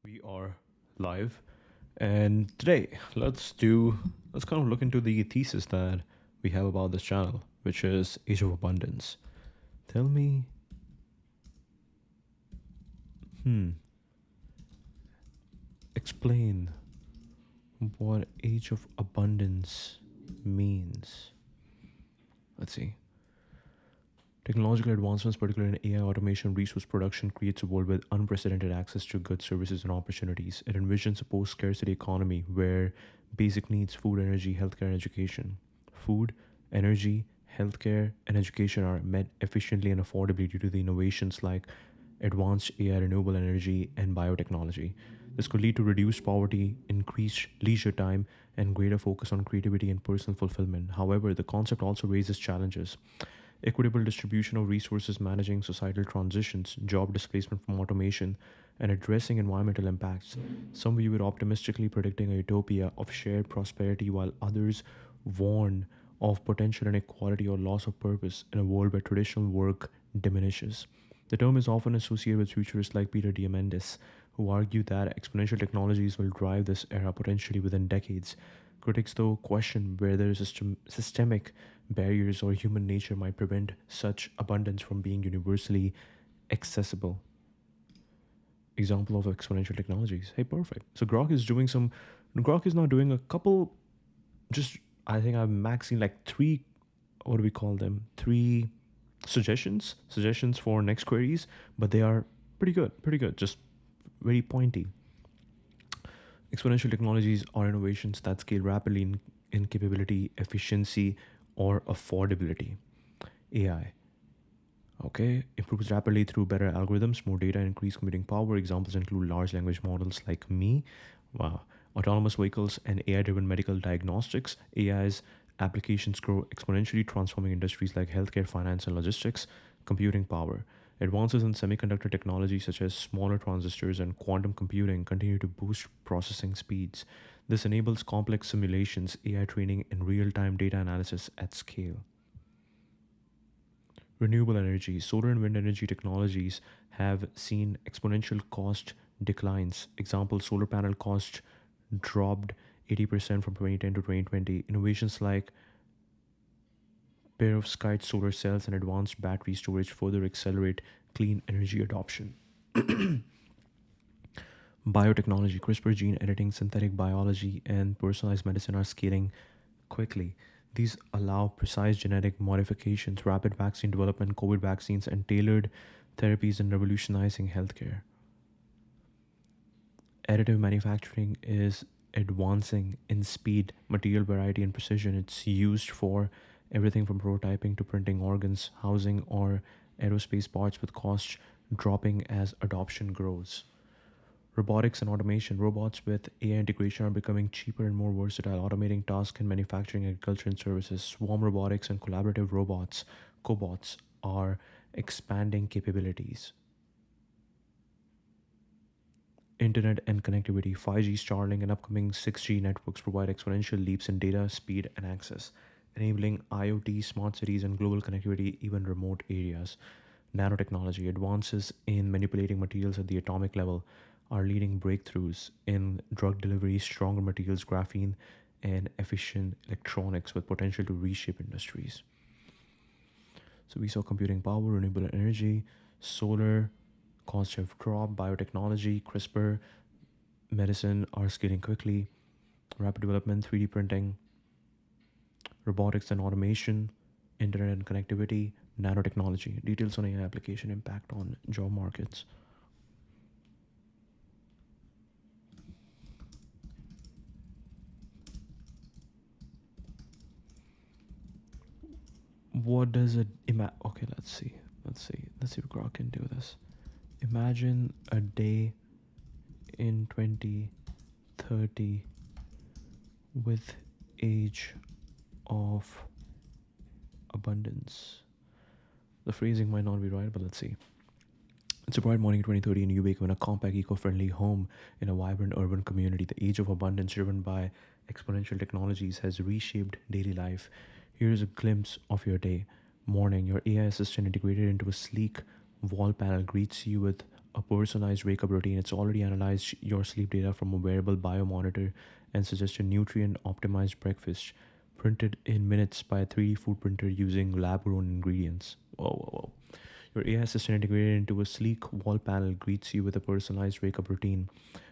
We are live, and today let's kind of look into the thesis that we have about this channel, which is Age of Abundance. Tell me, explain what Age of Abundance means. Let's see. Technological advancements, particularly in AI automation, resource production, creates a world with unprecedented access to goods, services, and opportunities. It envisions a post scarcity economy where basic needs, food, energy, healthcare, and education, food, energy, healthcare, and education are met efficiently and affordably due to the innovations like advanced AI, renewable energy, and biotechnology. This could lead to reduced poverty, increased leisure time, and greater focus on creativity and personal fulfillment. However, the concept also raises challenges: equitable distribution of resources, managing societal transitions, job displacement from automation, and addressing environmental impacts. Some view it optimistically, predicting a utopia of shared prosperity, while others warn of potential inequality or loss of purpose in a world where traditional work diminishes. The term is often associated with futurists like Peter Diamandis, who argue that exponential technologies will drive this era potentially within decades. Critics, though, question whether systemic barriers or human nature might prevent such abundance from being universally accessible. Example of exponential technologies. Hey, perfect. So Grok is now doing a couple, just, I think I'm maxing like three, what do we call them? Three suggestions for next queries, but they are pretty good, just very pointy. Exponential technologies are innovations that scale rapidly in capability, efficiency, or affordability. AI, okay, improves rapidly through better algorithms, more data, and increased computing power. Examples include large language models like me, wow, autonomous vehicles, and AI-driven medical diagnostics. AI's applications grow exponentially, transforming industries like healthcare, finance, and logistics. Computing power. Advances in semiconductor technology, such as smaller transistors and quantum computing, continue to boost processing speeds. This enables complex simulations, AI training, and real time data analysis at scale. Renewable energy, solar and wind energy technologies have seen exponential cost declines. Example, solar panel cost dropped 80% from 2010 to 2020. Innovations like perovskite solar cells and advanced battery storage further accelerate clean energy adoption. Biotechnology, CRISPR gene editing, synthetic biology, and personalized medicine are scaling quickly. These allow precise genetic modifications, rapid vaccine development, COVID vaccines, and tailored therapies in revolutionizing healthcare. Additive manufacturing is advancing in speed, material variety, and precision. It's used for everything from prototyping to printing organs, housing, or aerospace parts, with costs dropping as adoption grows. Robotics and automation. Robots with AI integration are becoming cheaper and more versatile, automating tasks in manufacturing, agriculture, and services. Swarm robotics and collaborative robots, cobots, are expanding capabilities. Internet and connectivity. 5G, Starlink, and upcoming 6G networks provide exponential leaps in data, speed, and access, enabling IoT, smart cities, and global connectivity even remote areas. Nanotechnology. Advances in manipulating materials at the atomic level are leading breakthroughs in drug delivery, stronger materials, graphene, and efficient electronics with potential to reshape industries. So we saw computing power, renewable energy, solar, costs have dropped, biotechnology, CRISPR, medicine are scaling quickly, rapid development, 3D printing, robotics and automation, internet and connectivity, nanotechnology. Details on AI application impact on job markets. What does it okay, let's see if Grok can do this. Imagine a day in 2030 with age of abundance. The phrasing might not be right, but let's see. It's a bright morning in 2030, and you wake up in a compact, eco-friendly home in a vibrant urban community. The age of abundance, driven by exponential technologies, has reshaped daily life. Here's a glimpse of your day. Morning, your AI assistant integrated into a sleek wall panel greets you with a personalized wake up routine. It's already analyzed your sleep data from a wearable biomonitor and suggests a nutrient optimized breakfast printed in minutes by a 3D food printer using lab grown ingredients. Whoa, whoa, whoa. Your AI assistant integrated into a sleek wall panel greets you with a personalized wake up routine.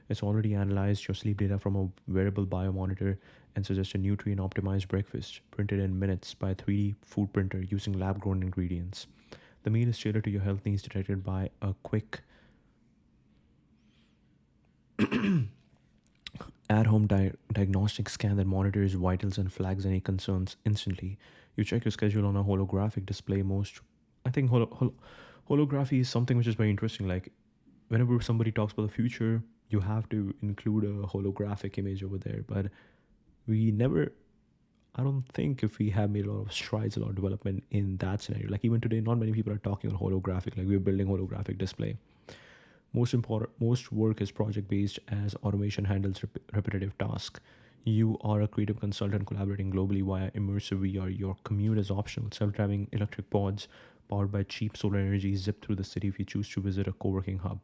It's already analyzed your sleep data from a wearable biomonitor and suggests a nutrient optimized breakfast printed in minutes by a 3D food printer using lab grown ingredients. The meal is tailored to your health needs, detected by a quick at home diagnostic scan that monitors vitals and flags any concerns instantly. You check your schedule on a holographic display. I think holography is something which is very interesting. Like, whenever somebody talks about the future, you have to include a holographic image over there. But we never, I don't think if we have made a lot of strides, a lot of development in that scenario. Like, even today, not many people are talking on holographic. Like, we're building holographic display. Most work is project based as automation handles repetitive tasks. You are a creative consultant collaborating globally via immersive VR. Your commute is optional. Self-driving electric pods powered by cheap solar energy zip through the city if you choose to visit a co-working hub.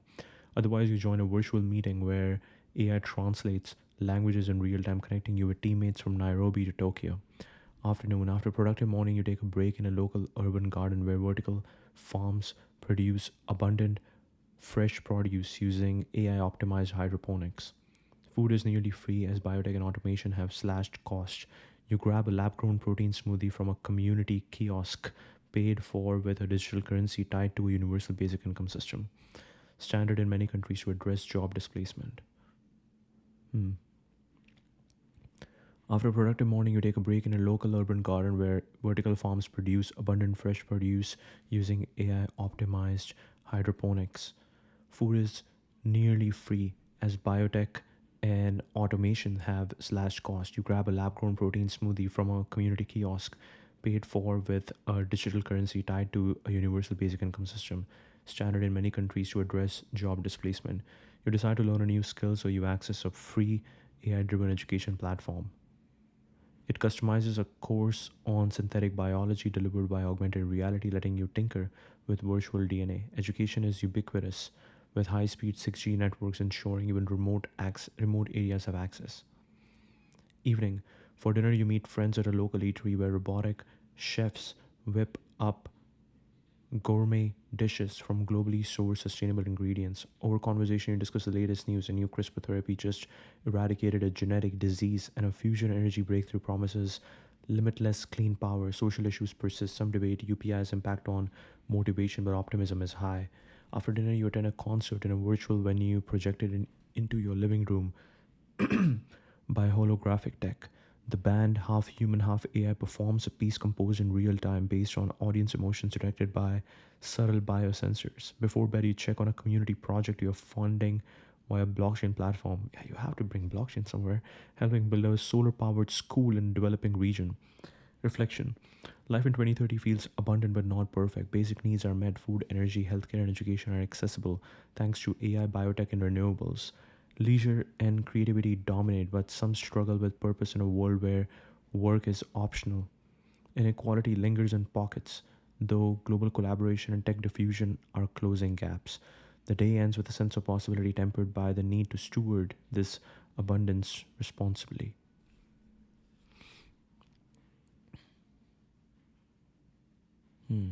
Otherwise, you join a virtual meeting where AI translates languages in real time, connecting you with teammates from Nairobi to Tokyo. Afternoon. After a productive morning, you take a break in a local urban garden where vertical farms produce abundant fresh produce using AI optimized hydroponics. Food is nearly free as biotech and automation have slashed costs. You grab a lab grown protein smoothie from a community kiosk paid for with a digital currency tied to a universal basic income system, standard in many countries to address job displacement. Hmm. After a productive morning, you take a break in a local urban garden where vertical farms produce abundant fresh produce using AI optimized hydroponics. Food is nearly free as biotech and automation have slashed cost. You grab a lab grown protein smoothie from a community kiosk paid for with a digital currency tied to a universal basic income system, standard in many countries to address job displacement. You decide to learn a new skill, so you access a free AI driven education platform. It customizes a course on synthetic biology delivered by augmented reality, letting you tinker with virtual DNA. Education is ubiquitous, with high speed 6G networks ensuring even remote areas have access. Evening. For dinner, you meet friends at a local eatery where robotic chefs whip up gourmet dishes from globally sourced sustainable ingredients. Over conversation, you discuss the latest news. A new CRISPR therapy just eradicated a genetic disease, and a fusion energy breakthrough promises limitless clean power. Social issues persist. Some debate UPI's impact on motivation, but optimism is high. After dinner, you attend a concert in a virtual venue projected into your living room by holographic tech. The band, half human, half AI, performs a piece composed in real time based on audience emotions detected by subtle biosensors. Before bed, you check on a community project you're funding via blockchain platform. Yeah, you have to bring blockchain somewhere, helping build a solar powered school in a developing region. Reflection. Life in 2030 feels abundant but not perfect. Basic needs are met. Food, energy, healthcare, and education are accessible thanks to AI, biotech, and renewables. Leisure and creativity dominate, but some struggle with purpose in a world where work is optional. Inequality lingers in pockets, though global collaboration and tech diffusion are closing gaps. The day ends with a sense of possibility tempered by the need to steward this abundance responsibly. Hmm.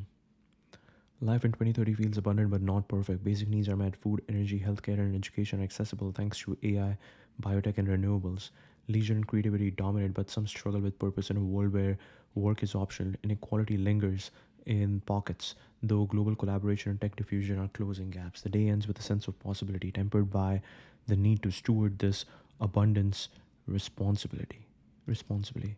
Life in 2030 feels abundant but not perfect. Basic needs are met. Food, energy, healthcare, and education are accessible thanks to AI, biotech, and renewables. Leisure and creativity dominate, but some struggle with purpose in a world where work is optional. Inequality lingers in pockets, though global collaboration and tech diffusion are closing gaps. The day ends with a sense of possibility, tempered by the need to steward this abundance responsibility. Responsibly.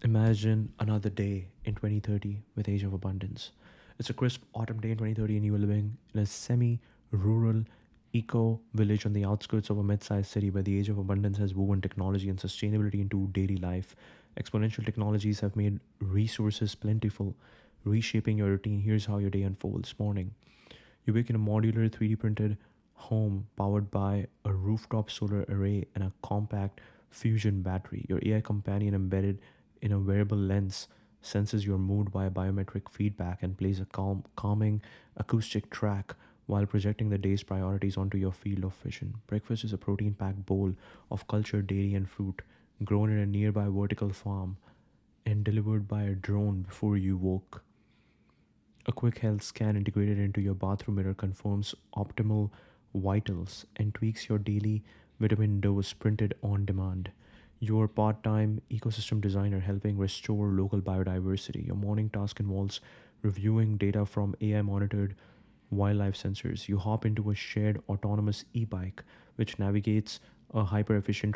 Imagine another day in 2030 with Age of Abundance. It's a crisp autumn day in 2030, and you are living in a semi rural eco village on the outskirts of a mid sized city where the Age of Abundance has woven technology and sustainability into daily life. Exponential technologies have made resources plentiful, reshaping your routine. Here's how your day unfolds. Morning. You wake in a modular 3D printed home powered by a rooftop solar array and a compact fusion battery. Your AI companion embedded in a wearable lens, senses your mood via biometric feedback, and plays a calming acoustic track while projecting the day's priorities onto your field of vision. Breakfast is a protein packed bowl of cultured dairy and fruit grown in a nearby vertical farm and delivered by a drone before you woke. A quick health scan integrated into your bathroom mirror confirms optimal vitals and tweaks your daily vitamin dose printed on demand. Your part time ecosystem designer helping restore local biodiversity. Your morning task involves reviewing data from AI monitored wildlife sensors. You hop into a shared autonomous e bike which navigates a hyper efficient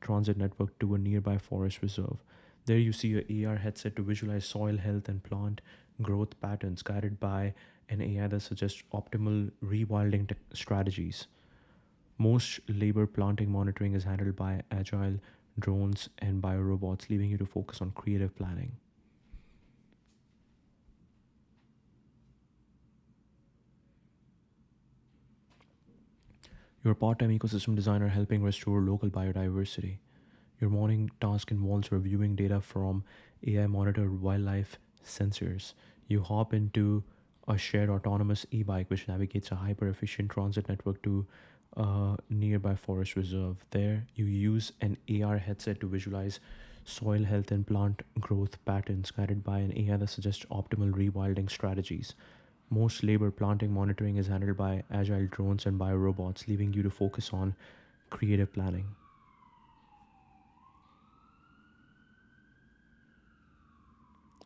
transit network to a nearby forest reserve. There you see a AR headset to visualize soil health and plant growth patterns guided by an AI that suggests optimal rewilding strategies. Most labor planting monitoring is handled by agile drones and biorobots, leaving you to focus on creative planning. Your part time ecosystem designer helping restore local biodiversity. Your morning task involves reviewing data from AI monitored wildlife sensors. You hop into a shared autonomous e bike which navigates a hyper efficient transit network to a nearby forest reserve. There, you use an AR headset to visualize soil health and plant growth patterns guided by an AI that suggests optimal rewilding strategies. Most labor planting monitoring is handled by agile drones and biorobots, leaving you to focus on creative planning.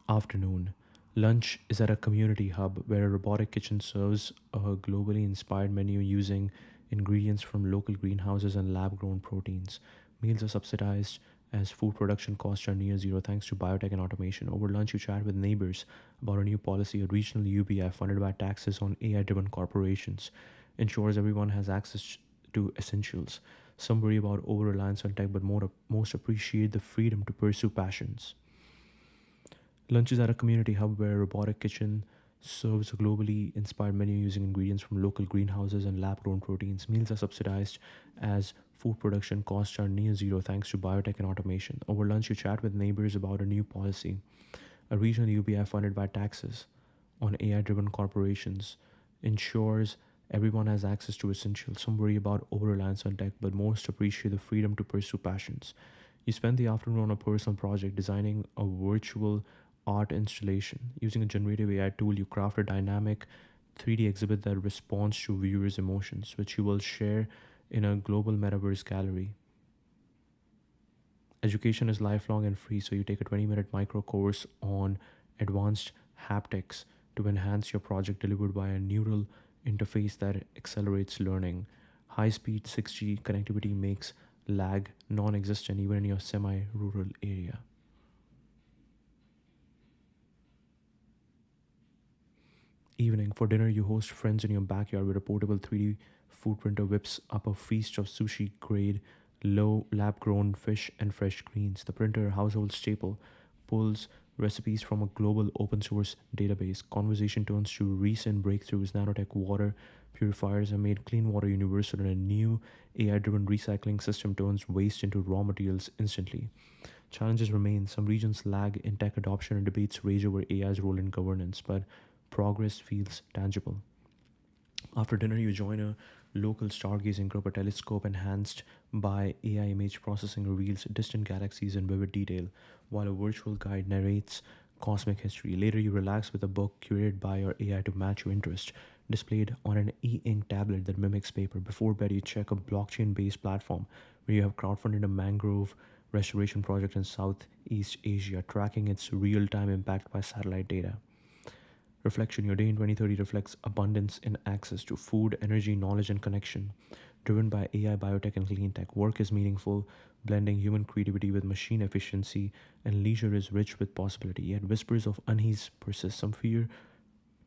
Afternoon. Lunch is at a community hub where a robotic kitchen serves a globally inspired menu using ingredients from local greenhouses and lab grown proteins. Meals are subsidized as food production costs are near zero thanks to biotech and automation. Over lunch, you chat with neighbors about a new policy, a regional UBI funded by taxes on AI driven corporations, ensures everyone has access to essentials. Some worry about over reliance on tech, but most appreciate the freedom to pursue passions. Lunch is at a community hub where a robotic kitchen serves a globally inspired menu using ingredients from local greenhouses and lab grown proteins. Meals are subsidized as food production costs are near zero thanks to biotech and automation. Over lunch, you chat with neighbors about a new policy, a regional UBI funded by taxes on AI driven corporations, ensures everyone has access to essentials. Some worry about over reliance on tech, but most appreciate the freedom to pursue passions. You spend the afternoon on a personal project designing a virtual art installation. Using a generative AI tool, you craft a dynamic 3D exhibit that responds to viewers' emotions, which you will share in a global metaverse gallery. Education is lifelong and free, so you take a 20-minute micro course on advanced haptics to enhance your project delivered by a neural interface that accelerates learning. High speed 6G connectivity makes lag non existent even in your semi rural area. Evening. For dinner, you host friends in your backyard with a portable 3D food printer whips up a feast of sushi grade, low lab grown fish and fresh greens. The printer, a household staple, pulls recipes from a global open source database. Conversation turns to recent breakthroughs. Nanotech water purifiers have made clean water universal, and a new AI driven recycling system turns waste into raw materials instantly. Challenges remain. Some regions lag in tech adoption and debates rage over AI's role in governance, but progress feels tangible. After dinner, you join a local stargazing group. A telescope enhanced by AI image processing reveals distant galaxies in vivid detail, while a virtual guide narrates cosmic history. Later, you relax with a book curated by your AI to match your interest, displayed on an e ink tablet that mimics paper. Before bed, you check a blockchain based platform where you have crowdfunded a mangrove restoration project in Southeast Asia, tracking its real time impact by satellite data. Reflection. Your day in 2030 reflects abundance in access to food, energy, knowledge, and connection. Driven by AI, biotech, and clean tech, work is meaningful, blending human creativity with machine efficiency, and leisure is rich with possibility. Yet whispers of unease persist. Some fear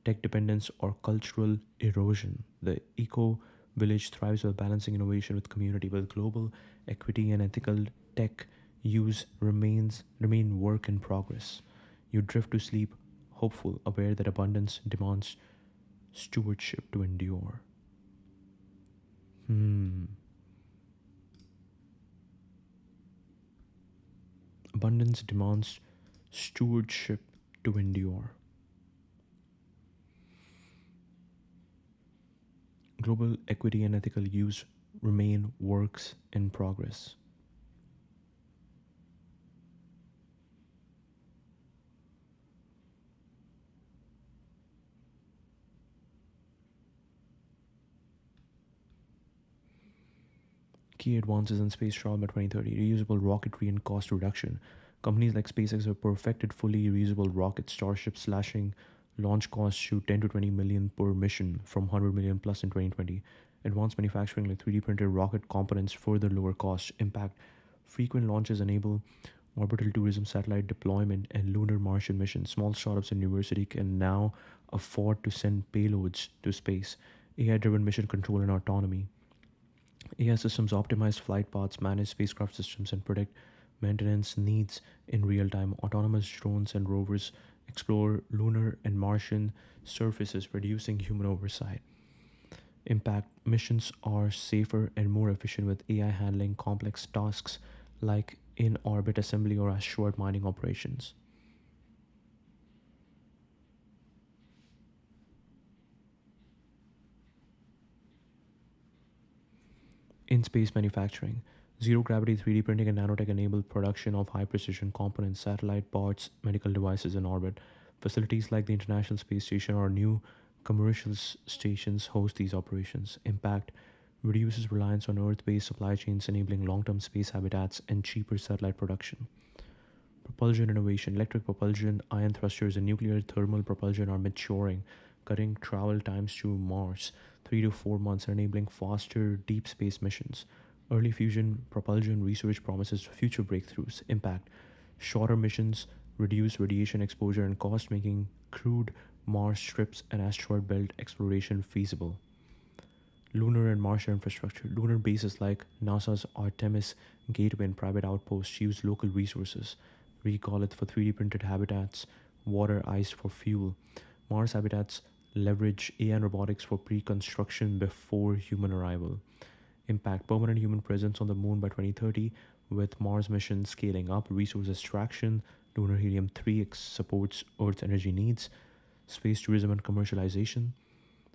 tech dependence or cultural erosion. The eco village thrives while balancing innovation with community, but global equity and ethical tech use remain work in progress. You drift to sleep hopeful, aware that abundance demands stewardship to endure. Hmm. Abundance demands stewardship to endure. Global equity and ethical use remain works in progress. Key advances in space travel by 2030: reusable rocketry and cost reduction. Companies like SpaceX have perfected fully reusable rockets, Starship slashing launch costs to 10 to 20 million per mission from 100 million plus in 2020. Advanced manufacturing like 3D printed rocket components further lower cost. Impact: frequent launches enable orbital tourism, satellite deployment, and lunar Martian missions. Small startups and university can now afford to send payloads to space. AI driven mission control and autonomy. AI systems optimize flight paths, manage spacecraft systems, and predict maintenance needs in real time. Autonomous drones and rovers explore lunar and Martian surfaces, reducing human oversight. Impact: missions are safer and more efficient with AI handling complex tasks like in orbit assembly or asteroid mining operations. In space manufacturing, zero gravity 3D printing and nanotech enable production of high precision components, satellite parts, medical devices in orbit. Facilities like the International Space Station or new commercial stations host these operations. Impact: reduces reliance on Earth based supply chains, enabling long term space habitats and cheaper satellite production. Propulsion innovation: electric propulsion, ion thrusters, and nuclear thermal propulsion are maturing, cutting travel times to Mars 3 to 4 months, and enabling faster deep space missions. Early fusion propulsion research promises future breakthroughs. Impact: shorter missions, reduce radiation exposure and cost, making crewed Mars trips and asteroid belt exploration feasible. Lunar and Martian infrastructure. Lunar bases like NASA's Artemis Gateway and private outposts use local resources. Regolith for 3D printed habitats, water, ice for fuel. Mars habitats leverage AI and robotics for pre construction before human arrival. Impact: permanent human presence on the moon by 2030, with Mars missions scaling up, resource extraction, lunar helium 3 supports Earth's energy needs, space tourism and commercialization.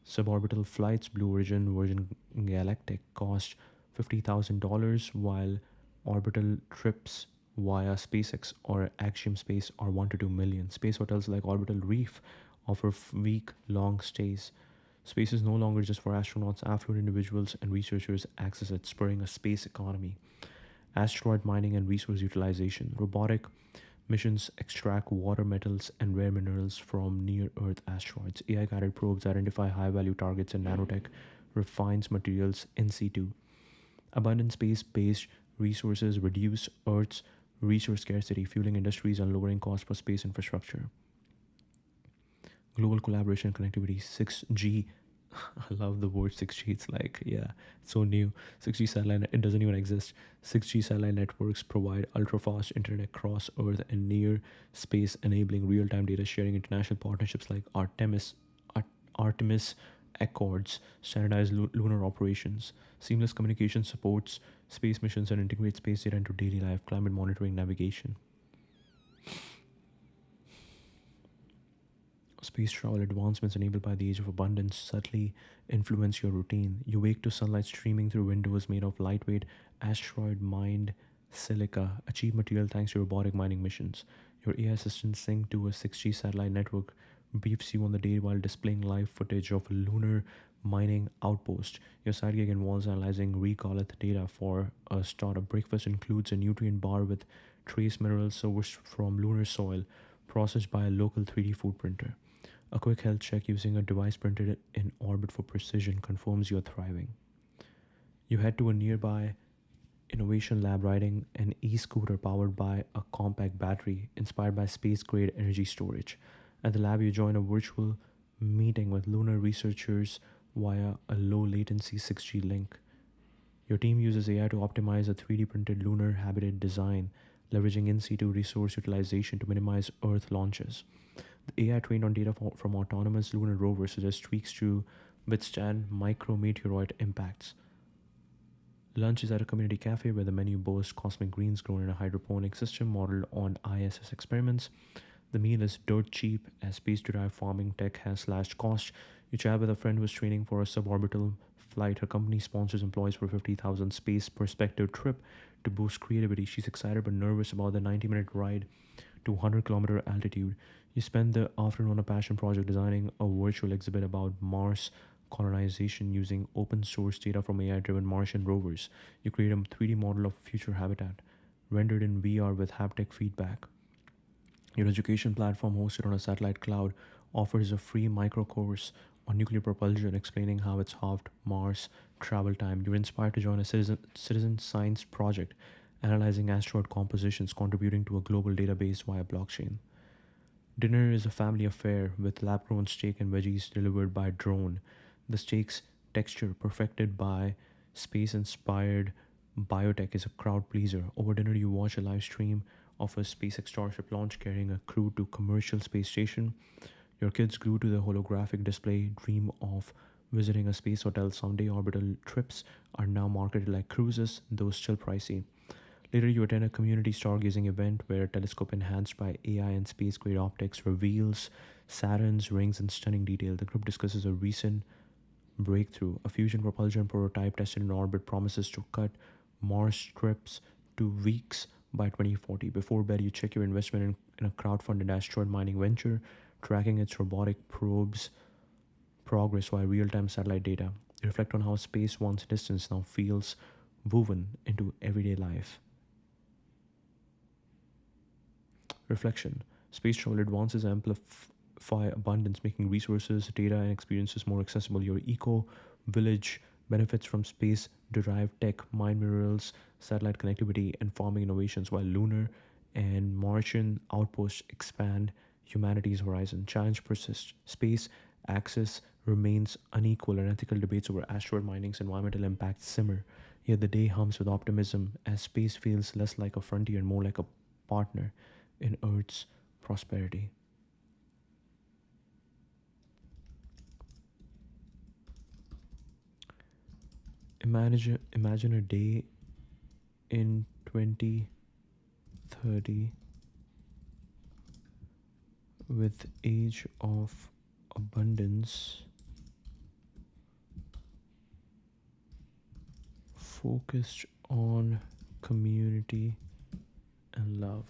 Suborbital flights, Blue Origin, Virgin Galactic cost $50,000, while orbital trips via SpaceX or Axiom Space are 1 to 2 million. Space hotels like Orbital Reef offer week long stays. Space is no longer just for astronauts, affluent individuals and researchers access it, spurring a space economy. Asteroid mining and resource utilization. Robotic missions extract water, metals, and rare minerals from near Earth asteroids. AI guided probes identify high value targets, and nanotech refines materials in situ. Abundant space based resources reduce Earth's resource scarcity, fueling industries and lowering costs for space infrastructure. Global collaboration and connectivity. 6G. I love the word 6G. It's like, yeah, it's so new. 6G satellite, it doesn't even exist. 6G satellite networks provide ultra fast internet across Earth and near space, enabling real time data sharing. International partnerships like Artemis Accords standardize lunar operations. Seamless communication supports space missions and integrates space data into daily life, climate monitoring, navigation. Space travel advancements enabled by the age of abundance subtly influence your routine. You wake to sunlight streaming through windows made of lightweight asteroid mined silica, achieve material thanks to robotic mining missions. Your AI assistant synced to a 6G satellite network briefs you on the day while displaying live footage of a lunar mining outpost. Your side gig involves analyzing regolith data for a startup. Breakfast includes a nutrient bar with trace minerals sourced from lunar soil, processed by a local 3D food printer. A quick health check using a device printed in orbit for precision confirms you're thriving. You head to a nearby innovation lab riding an e scooter powered by a compact battery inspired by space grade energy storage. At the lab, you join a virtual meeting with lunar researchers via a low latency 6G link. Your team uses AI to optimize a 3D printed lunar habitat design, leveraging in situ resource utilization to minimize Earth launches. The AI trained on data from autonomous lunar rovers suggests tweaks to withstand micrometeoroid impacts. Lunch is at a community cafe where the menu boasts cosmic greens grown in a hydroponic system modeled on ISS experiments. The meal is dirt cheap as space derived farming tech has slashed costs. You chat with a friend who's training for a suborbital flight. Her company sponsors employees for a 50,000 space perspective trip to boost creativity. She's excited but nervous about the 90-minute ride to 100-kilometer altitude. You spend the afternoon on a passion project designing a virtual exhibit about Mars colonization using open source data from AI driven Martian rovers. You create a 3D model of future habitat rendered in VR with haptic feedback. Your education platform, hosted on a satellite cloud, offers a free micro course on nuclear propulsion explaining how it's halved Mars travel time. You're inspired to join a citizen science project analyzing asteroid compositions, contributing to a global database via blockchain. Dinner is a family affair with lab grown steak and veggies delivered by drone. The steak's texture, perfected by space inspired biotech, is a crowd pleaser. Over dinner, you watch a live stream of a SpaceX Starship launch carrying a crew to commercial space station. Your kids, glued to the holographic display, dream of visiting a space hotel someday. Orbital trips are now marketed like cruises, though still pricey. Later, you attend a community stargazing event where a telescope enhanced by AI and space grade optics reveals Saturn's rings in stunning detail. The group discusses a recent breakthrough. A fusion propulsion prototype tested in orbit promises to cut Mars trips to weeks by 2040. Before bed, you check your investment in a crowdfunded asteroid mining venture, tracking its robotic probes' progress via real time satellite data. You reflect on how space, once distant, now feels woven into everyday life. Reflection. Space travel advances amplify abundance, making resources, data, and experiences more accessible. Your eco village benefits from space derived tech, mine minerals, satellite connectivity, and farming innovations, while lunar and Martian outposts expand humanity's horizon. Challenge persists. Space access remains unequal, and ethical debates over asteroid mining's environmental impact simmer. Yet the day hums with optimism as space feels less like a frontier and more like a partner in Earth's prosperity. Imagine a day in 2030 with age of abundance focused on community and love.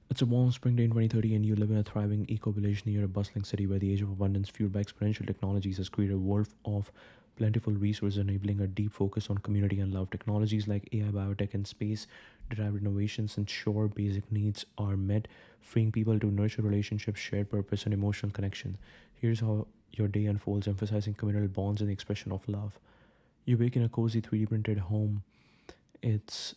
It's a warm spring day in 2030, and you live in a thriving eco village near a bustling city where the age of abundance, fueled by exponential technologies, has created a world of plentiful resources, enabling a deep focus on community and love. Technologies like AI, biotech, and space derived innovations ensure basic needs are met, freeing people to nurture relationships, shared purpose, and emotional connection. Here's how your day unfolds, emphasizing communal bonds and the expression of love. You wake in a cozy 3D printed home. Its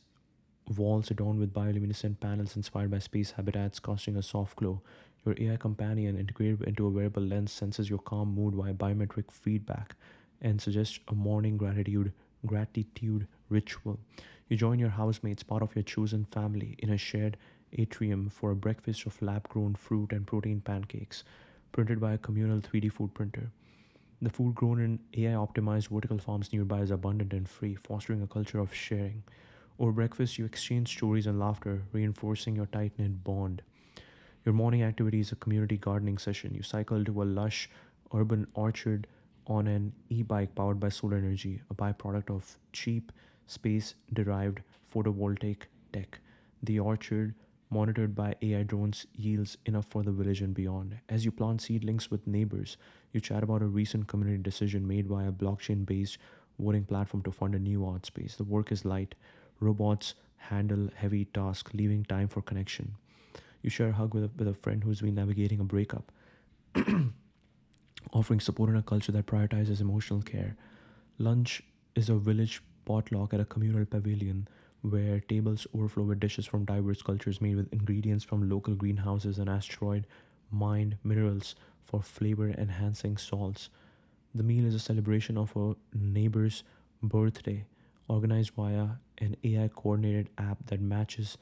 walls adorned with bioluminescent panels inspired by space habitats, casting a soft glow. Your AI companion, integrated into a wearable lens, senses your calm mood via biometric feedback and suggests a morning gratitude ritual. You join your housemates, part of your chosen family, in a shared atrium for a breakfast of lab-grown fruit and protein pancakes, printed by a communal 3D food printer. The food grown in AI optimized vertical farms nearby is abundant and free, fostering a culture of sharing. Over breakfast, you exchange stories and laughter, reinforcing your tight knit bond. Your morning activity is a community gardening session. You cycle to a lush urban orchard on an e bike powered by solar energy, a byproduct of cheap, space derived photovoltaic tech. The orchard, monitored by AI drones, yields enough for the village and beyond. As you plant seedlings with neighbors, you chat about a recent community decision made by a blockchain based voting platform to fund a new art space. The work is light. Robots handle heavy tasks, leaving time for connection. You share a hug with a friend who's been navigating a breakup, offering support in a culture that prioritizes emotional care. Lunch is a village potluck at a communal pavilion where tables overflow with dishes from diverse cultures made with ingredients from local greenhouses and asteroid mined minerals for flavor enhancing salts. The meal is a celebration of a neighbor's birthday, organized via an AI coordinated app that matches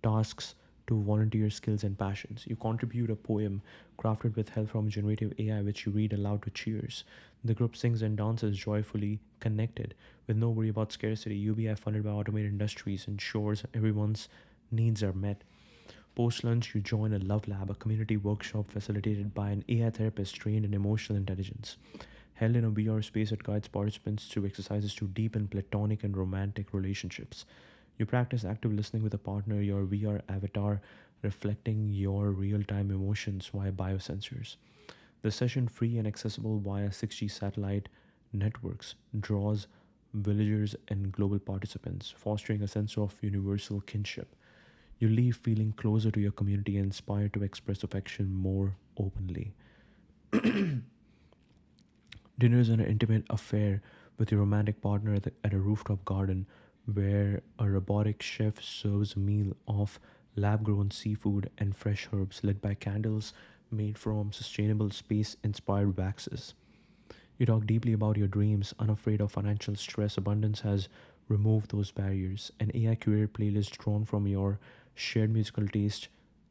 tasks to volunteer skills and passions. You contribute a poem crafted with help from generative AI, which you read aloud to cheers. The group sings and dances joyfully connected with no worry about scarcity. UBI, funded by automated industries, ensures everyone's needs are met. Post lunch, you join a Love Lab, a community workshop facilitated by an AI therapist trained in emotional intelligence. Held in a VR space that guides participants through exercises to deepen platonic and romantic relationships. You practice active listening with a partner, your VR avatar reflecting your real time emotions via biosensors. The session, free and accessible via 6G satellite networks, draws villagers and global participants, fostering a sense of universal kinship. You leave feeling closer to your community and inspired to express affection more openly. Dinner is an intimate affair with your romantic partner at a rooftop garden where a robotic chef serves a meal of lab grown seafood and fresh herbs lit by candles made from sustainable space inspired waxes. You talk deeply about your dreams, unafraid of financial stress. Abundance has removed those barriers. An AI curated playlist drawn from your shared musical taste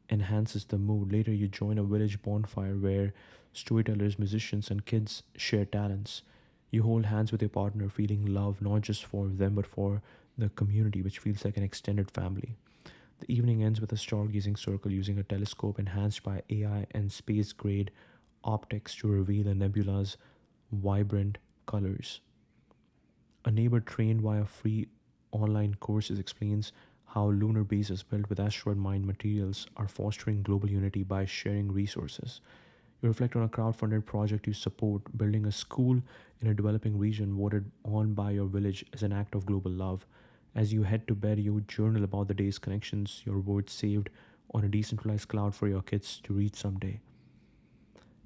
enhances the mood. Later, you join a village bonfire where storytellers, musicians, and kids share talents. You hold hands with your partner, feeling love not just for them but for the community, which feels like an extended family. The evening ends with a stargazing circle using a telescope enhanced by AI and space grade optics to reveal a nebula's vibrant colors. A neighbor trained via free online courses explains how lunar bases built with asteroid mined materials are fostering global unity by sharing resources. You reflect on a crowd-funded project you support, building a school in a developing region voted on by your village as an act of global love. As you head to bed, you journal about the day's connections, your words saved on a decentralized cloud for your kids to read someday.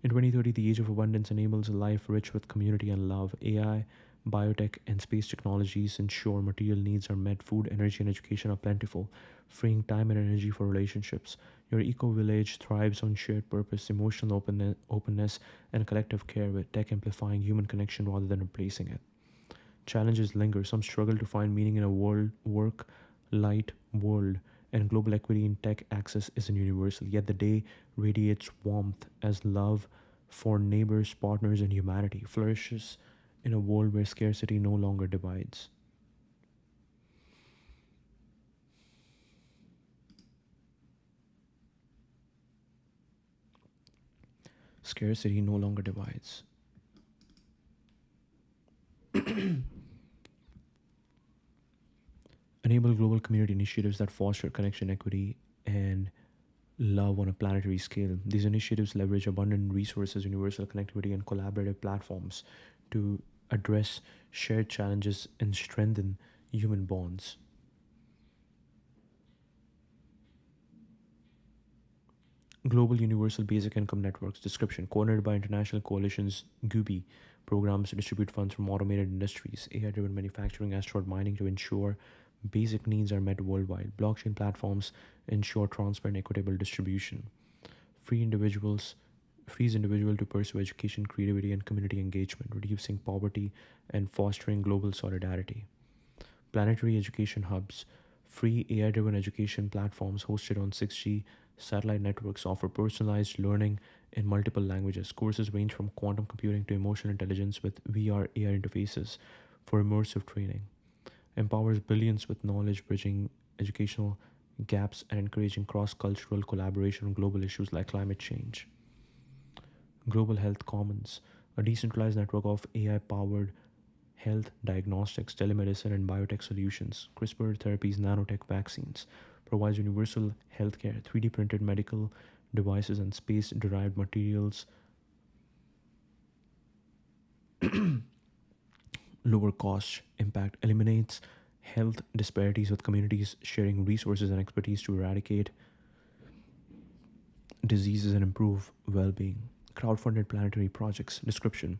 In 2030, the age of abundance enables a life rich with community and love. AI, biotech, and space technologies ensure material needs are met, food, energy, and education are plentiful, freeing time and energy for relationships. Your eco village thrives on shared purpose, emotional openness, and collective care, with tech amplifying human connection rather than replacing it. Challenges linger. Some struggle to find meaning in a work light world, and global equity in tech access isn't universal. Yet the day radiates warmth as love for neighbors, partners, and humanity flourishes in a world where scarcity no longer divides. Scarcity no longer divides. Enable global community initiatives that foster connection, equity, and love on a planetary scale. These initiatives leverage abundant resources, universal connectivity, and collaborative platforms to address shared challenges and strengthen human bonds. Global Universal Basic Income Networks description, coordinated by international coalitions, GUBI programs to distribute funds from automated industries, AI driven manufacturing, asteroid mining to ensure basic needs are met worldwide. Blockchain platforms ensure transparent, equitable distribution. Free individuals frees individual to pursue education, creativity, and community engagement, reducing poverty and fostering global solidarity. Planetary education hubs, free AI driven education platforms hosted on 6G satellite networks offer personalized learning in multiple languages. Courses range from quantum computing to emotional intelligence with VR AI interfaces for immersive training. Empowers billions with knowledge, bridging educational gaps and encouraging cross cultural collaboration on global issues like climate change. Global Health Commons, a decentralized network of AI powered health diagnostics, telemedicine, and biotech solutions, CRISPR therapies, nanotech vaccines, provides universal healthcare, 3D printed medical devices, and space derived materials, lower cost impact, eliminates health disparities with communities sharing resources and expertise to eradicate diseases and improve well being. Crowdfunded planetary projects. Description: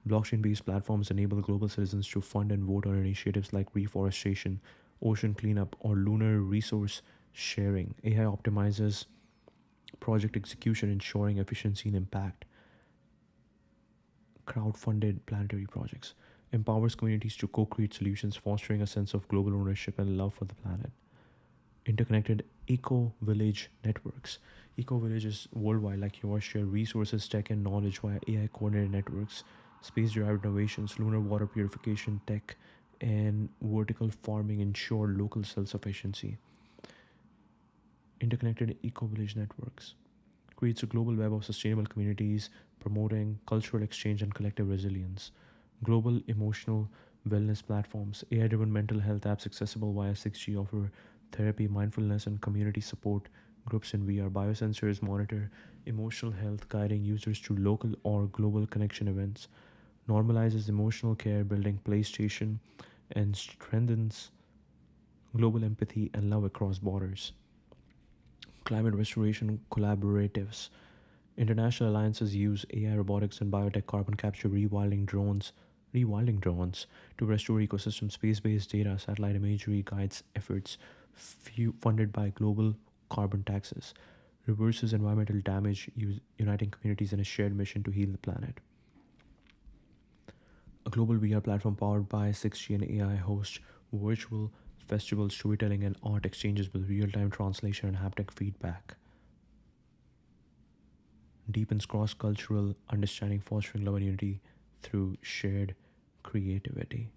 blockchain based platforms enable global citizens to fund and vote on initiatives like reforestation, ocean cleanup, or lunar resource sharing. AI optimizes project execution, ensuring efficiency and impact. Crowd-funded planetary projects empowers communities to co-create solutions, fostering a sense of global ownership and love for the planet. Interconnected Eco Village networks. Eco villages worldwide, like yours, share resources, tech, and knowledge via AI coordinated networks, space derived innovations, lunar water purification tech, and vertical farming ensure local self sufficiency. Interconnected eco village networks creates a global web of sustainable communities promoting cultural exchange and collective resilience. Global emotional wellness platforms, AI driven mental health apps accessible via 6G offer therapy, mindfulness, and community support groups in VR. Biosensors monitor emotional health, guiding users through local or global connection events. Normalizes emotional care, building PlayStation, and strengthens global empathy and love across borders. Climate restoration collaboratives. International alliances use AI, robotics, and biotech carbon capture rewilding drones to restore ecosystems. Space-based data, satellite imagery guides efforts funded by global carbon taxes. Reverses environmental damage, uniting communities in a shared mission to heal the planet. A global VR platform powered by 6G and AI hosts virtual festivals, storytelling, and art exchanges with real-time translation and haptic feedback. Deepens cross-cultural understanding, fostering love and unity through shared creativity.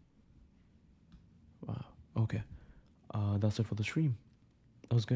Wow. Okay. That's it for the stream. That was good.